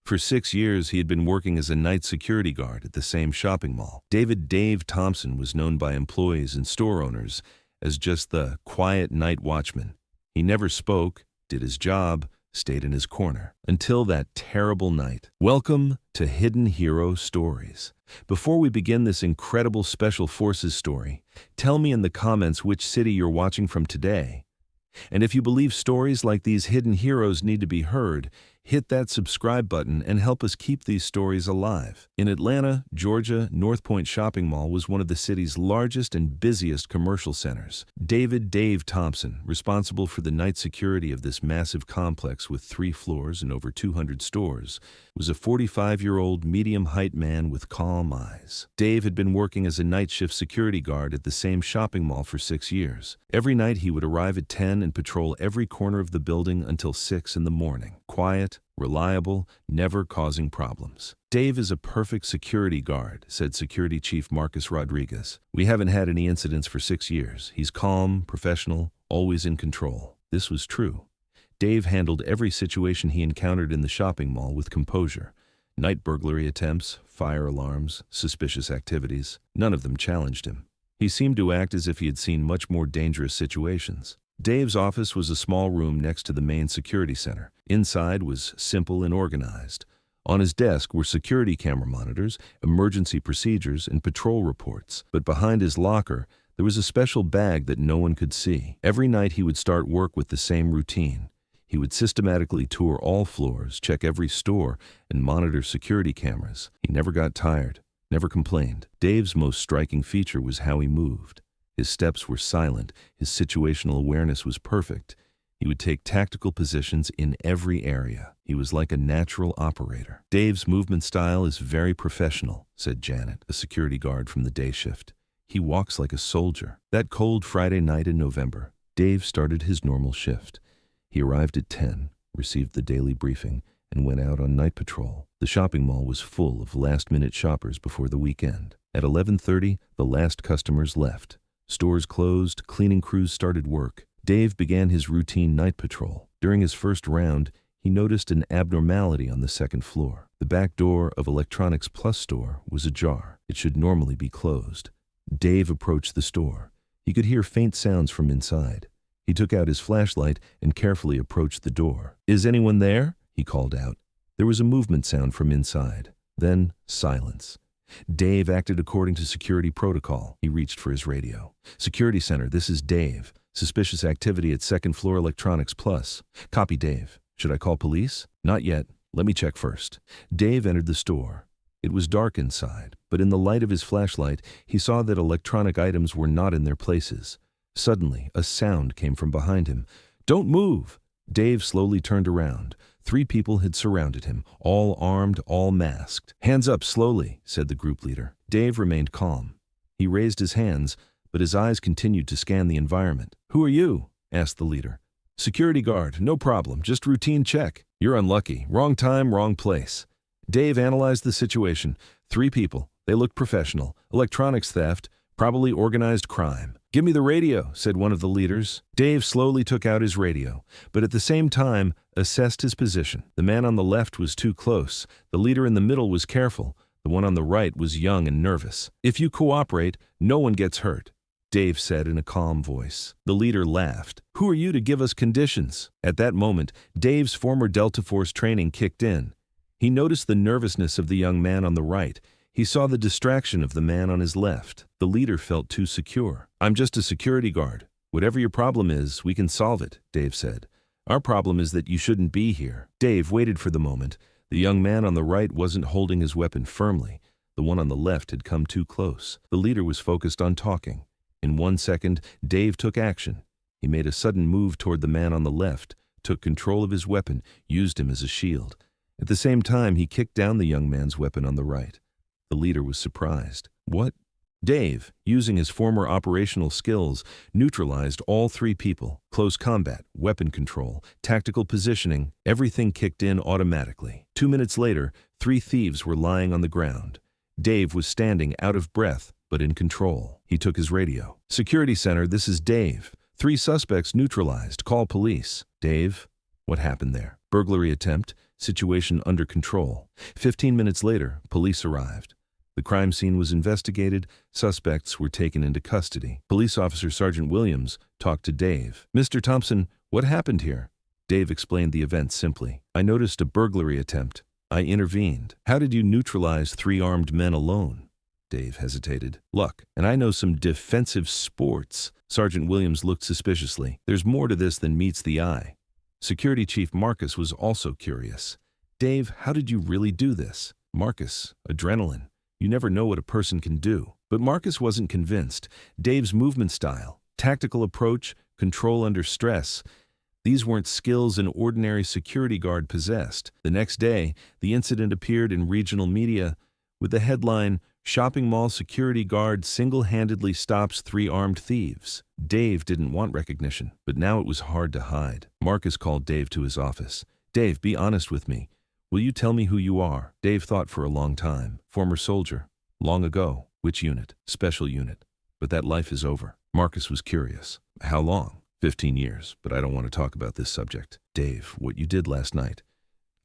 For 6 years, he had been working as a night security guard at the same shopping mall. Dave Thompson was known by employees and store owners as just the quiet night watchman. He never spoke, did his job, stayed in his corner. Until that terrible night. Welcome to Hidden Hero Stories. Before we begin this incredible Special Forces story, tell me in the comments which city you're watching from today. And if you believe stories like these hidden heroes need to be heard, hit that subscribe button and help us keep these stories alive. In Atlanta, Georgia, Northpoint Shopping Mall was one of the city's largest and busiest commercial centers. Dave Thompson, responsible for the night security of this massive complex with 3 floors and over 200 stores, was a 45-year-old medium-height man with calm eyes. Dave had been working as a night shift security guard at the same shopping mall for 6 years. Every night he would arrive at 10 and patrol every corner of the building until 6 in the morning. Quiet, reliable, never causing problems. "Dave is a perfect security guard," said Security Chief Marcus Rodriguez. "We haven't had any incidents for 6 years. He's calm, professional, always in control." This was true. Dave handled every situation he encountered in the shopping mall with composure. Night burglary attempts, fire alarms, suspicious activities, none of them challenged him. He seemed to act as if he had seen much more dangerous situations. Dave's office was a small room next to the main security center. Inside was simple and organized. On his desk were security camera monitors, emergency procedures, and patrol reports. But behind his locker, there was a special bag that no one could see. Every night he would start work with the same routine. He would systematically tour all floors, check every store, and monitor security cameras. He never got tired, never complained. Dave's most striking feature was how he moved. His steps were silent, his situational awareness was perfect. He would take tactical positions in every area. He was like a natural operator. "Dave's movement style is very professional," said Janet, a security guard from the day shift. "He walks like a soldier." That cold Friday night in November, Dave started his normal shift. He arrived at 10, received the daily briefing, and went out on night patrol. The shopping mall was full of last-minute shoppers before the weekend. At 11:30, the last customers left. Stores closed, cleaning crews started work. Dave began his routine night patrol. During his first round, he noticed an abnormality on the second floor. The back door of Electronics Plus store was ajar. It should normally be closed. Dave approached the store. He could hear faint sounds from inside. He took out his flashlight and carefully approached the door. "Is anyone there?" he called out. There was a movement sound from inside. Then silence. Dave acted according to security protocol. He reached for his radio. "Security Center, this is Dave. Suspicious activity at second floor Electronics Plus." "Copy, Dave. Should I call police?" "Not yet. Let me check first." Dave entered the store. It was dark inside, but in the light of his flashlight, he saw that electronic items were not in their places. Suddenly, a sound came from behind him. "Don't move!" Dave slowly turned around. 3 people had surrounded him, all armed, all masked. "Hands up slowly," said the group leader. Dave remained calm. He raised his hands, but his eyes continued to scan the environment. "Who are you?" asked the leader. "Security guard, no problem, just routine check." "You're unlucky. Wrong time, wrong place." Dave analyzed the situation. 3 people. They looked professional. Electronics theft, probably organized crime. "Give me the radio," said one of the leaders. Dave slowly took out his radio, but at the same time assessed his position. The man on the left was too close. The leader in the middle was careful. The one on the right was young and nervous. "If you cooperate, no one gets hurt," Dave said in a calm voice. The leader laughed. "Who are you to give us conditions?" At that moment, Dave's former Delta Force training kicked in. He noticed the nervousness of the young man on the right. He saw the distraction of the man on his left. The leader felt too secure. "I'm just a security guard. Whatever your problem is, we can solve it," Dave said. "Our problem is that you shouldn't be here." Dave waited for the moment. The young man on the right wasn't holding his weapon firmly. The one on the left had come too close. The leader was focused on talking. In 1 second, Dave took action. He made a sudden move toward the man on the left, took control of his weapon, used him as a shield. At the same time, he kicked down the young man's weapon on the right. The leader was surprised. "What?" Dave, using his former operational skills, neutralized all 3 people. Close combat, weapon control, tactical positioning, everything kicked in automatically. 2 minutes later, 3 thieves were lying on the ground. Dave was standing out of breath, but in control. He took his radio. "Security Center, this is Dave. 3 suspects neutralized. Call police." "Dave, what happened there?" "Burglary attempt. Situation under control. 15 minutes later, police arrived. The crime scene was investigated. Suspects were taken into custody. Police Officer Sergeant Williams talked to Dave. "Mr. Thompson, what happened here?" Dave explained the event simply. "I noticed a burglary attempt. I intervened." "How did you neutralize 3 armed men alone?" Dave hesitated. "Luck. And I know some defensive sports." Sergeant Williams looked suspiciously. "There's more to this than meets the eye." Security Chief Marcus was also curious. "Dave, how did you really do this?" "Marcus, adrenaline. You never know what a person can do." But Marcus wasn't convinced. Dave's movement style, tactical approach, control under stress, these weren't skills an ordinary security guard possessed. The next day, the incident appeared in regional media with the headline, "Shopping Mall Security Guard Single-Handedly Stops 3 Armed Thieves." Dave didn't want recognition, but now it was hard to hide. Marcus called Dave to his office. "Dave, be honest with me. Will you tell me who you are?" Dave thought for a long time. "Former soldier. Long ago." "Which unit?" "Special unit. But that life is over." Marcus was curious. "How long?" 15 years, but I don't want to talk about this subject." "Dave, what you did last night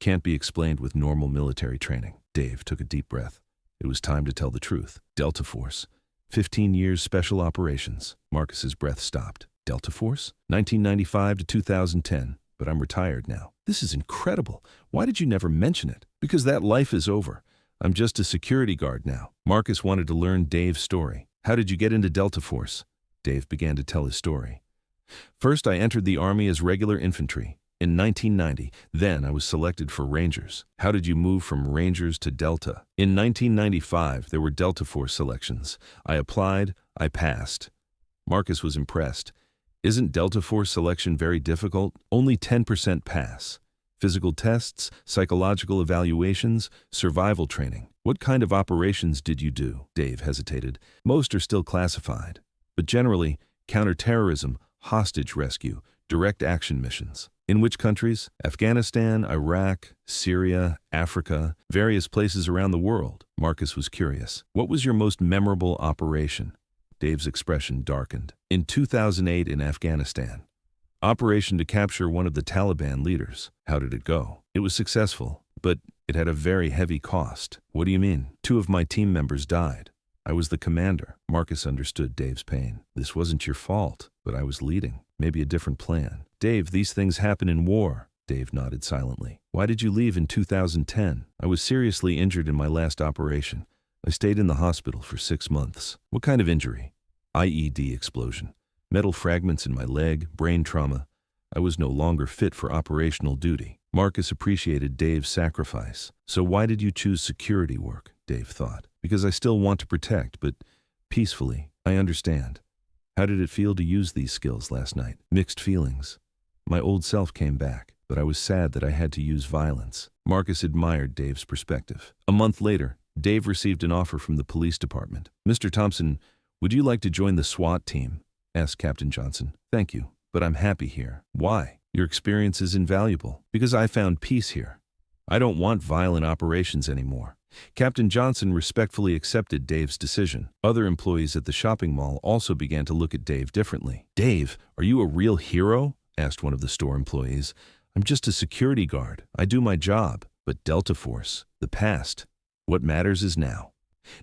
can't be explained with normal military training." Dave took a deep breath. It was time to tell the truth. "Delta Force. 15 years special operations." Marcus's breath stopped. "Delta Force? 1995 to 2010. But I'm retired now." "This is incredible. Why did you never mention it?" "Because that life is over. I'm just a security guard now." Marcus wanted to learn Dave's story. "How did you get into Delta Force?" Dave began to tell his story. "First, I entered the Army as regular infantry in 1990. Then I was selected for Rangers." "How did you move from Rangers to Delta?" "In 1995, there were Delta Force selections. I applied. I passed." Marcus was impressed. "Isn't Delta Force selection very difficult?" "Only 10% pass. Physical tests, psychological evaluations, survival training." "What kind of operations did you do?" Dave hesitated. "Most are still classified, but generally counterterrorism, hostage rescue, direct action missions." "In which countries?" "Afghanistan, Iraq, Syria, Africa, various places around the world." Marcus was curious. "What was your most memorable operation?" Dave's expression darkened. "In 2008 in Afghanistan. Operation to capture one of the Taliban leaders." "How did it go?" "It was successful, but it had a very heavy cost." "What do you mean?" "2 of my team members died. I was the commander." Marcus understood Dave's pain. "This wasn't your fault, but I was leading. Maybe a different plan." "Dave, these things happen in war." Dave nodded silently. "Why did you leave in 2010? "I was seriously injured in my last operation. I stayed in the hospital for 6 months." "What kind of injury?" "IED explosion. Metal fragments in my leg, brain trauma. I was no longer fit for operational duty." Marcus appreciated Dave's sacrifice. "So why did you choose security work?" Dave thought. "Because I still want to protect, but peacefully. I understand." "How did it feel to use these skills last night?" "Mixed feelings. My old self came back, but I was sad that I had to use violence." Marcus admired Dave's perspective. A month later, Dave received an offer from the police department. "Mr. Thompson, would you like to join the SWAT team?" asked Captain Johnson. "Thank you, but I'm happy here." "Why?" "Your experience is invaluable." "Because I found peace here. I don't want violent operations anymore." Captain Johnson respectfully accepted Dave's decision. Other employees at the shopping mall also began to look at Dave differently. "Dave, are you a real hero?" asked one of the store employees. "I'm just a security guard. I do my job." "But Delta Force, the past. What matters is now."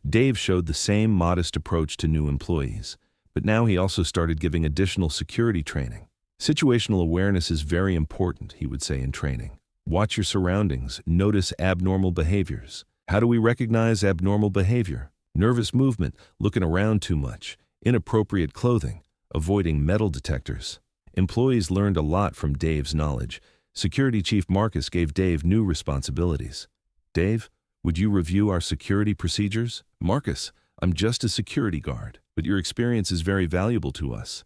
Dave showed the same modest approach to new employees, but now he also started giving additional security training. "Situational awareness is very important," he would say in training. "Watch your surroundings. Notice abnormal behaviors." "How do we recognize abnormal behavior?" "Nervous movement, looking around too much, inappropriate clothing, avoiding metal detectors." Employees learned a lot from Dave's knowledge. Security Chief Marcus gave Dave new responsibilities. "Dave, would you review our security procedures?" "Marcus, I'm just a security guard, but your experience is very valuable to us."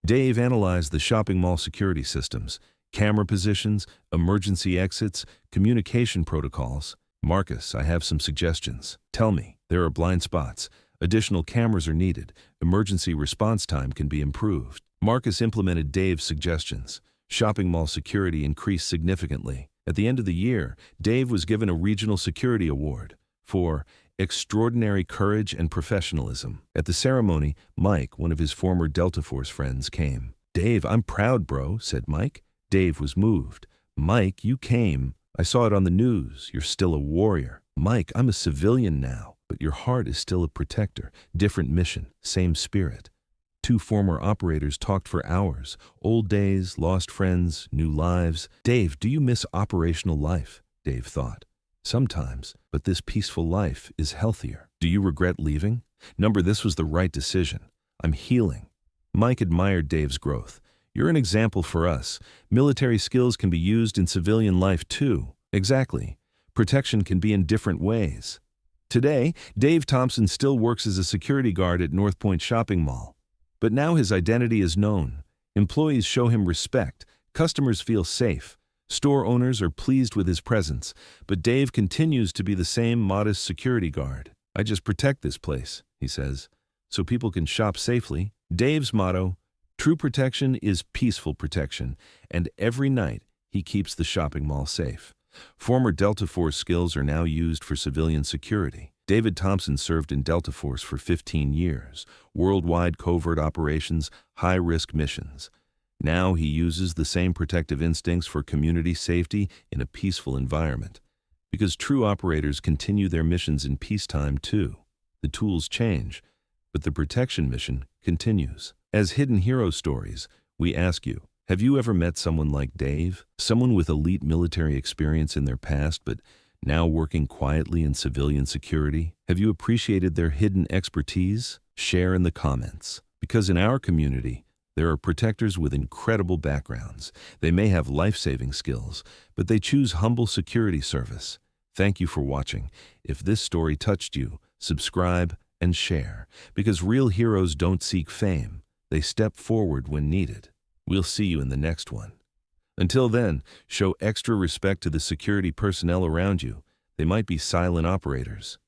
Dave analyzed the shopping mall security systems, camera positions, emergency exits, communication protocols. "Marcus, I have some suggestions." "Tell me." "There are blind spots. Additional cameras are needed. Emergency response time can be improved." Marcus implemented Dave's suggestions. Shopping mall security increased significantly. At the end of the year, Dave was given a regional security award for extraordinary courage and professionalism. At the ceremony, Mike, one of his former Delta Force friends, came. "Dave, I'm proud, bro," said Mike. Dave was moved. "Mike, you came. I saw it on the news. You're still a warrior. Mike, I'm a civilian now, but your heart is still a protector. Different mission, same spirit. Two former operators talked for hours. Old days, lost friends, new lives. Dave, do you miss operational life? Dave thought. Sometimes, but this peaceful life is healthier. Do you regret leaving? Number, this was the right decision. I'm healing. Mike admired Dave's growth. You're an example for us. Military skills can be used in civilian life too. Exactly. Protection can be in different ways. Today, Dave Thompson still works as a security guard at Northpoint Shopping Mall. But now his identity is known. Employees show him respect. Customers feel safe. Store owners are pleased with his presence. But Dave continues to be the same modest security guard. I just protect this place, he says, so people can shop safely. Dave's motto, true protection is peaceful protection, and every night he keeps the shopping mall safe. Former Delta Force skills are now used for civilian security. David Thompson served in Delta Force for 15 years, worldwide covert operations, high-risk missions. Now he uses the same protective instincts for community safety in a peaceful environment. Because true operators continue their missions in peacetime too. The tools change, but the protection mission continues. As Hidden Hero Stories, we ask you, have you ever met someone like Dave? Someone with elite military experience in their past, but now working quietly in civilian security? Have you appreciated their hidden expertise? Share in the comments. Because in our community, there are protectors with incredible backgrounds. They may have life-saving skills, but they choose humble security service. Thank you for watching. If this story touched you, subscribe and share. Because real heroes don't seek fame. They step forward when needed. We'll see you in the next one. Until then, show extra respect to the security personnel around you. They might be silent operators,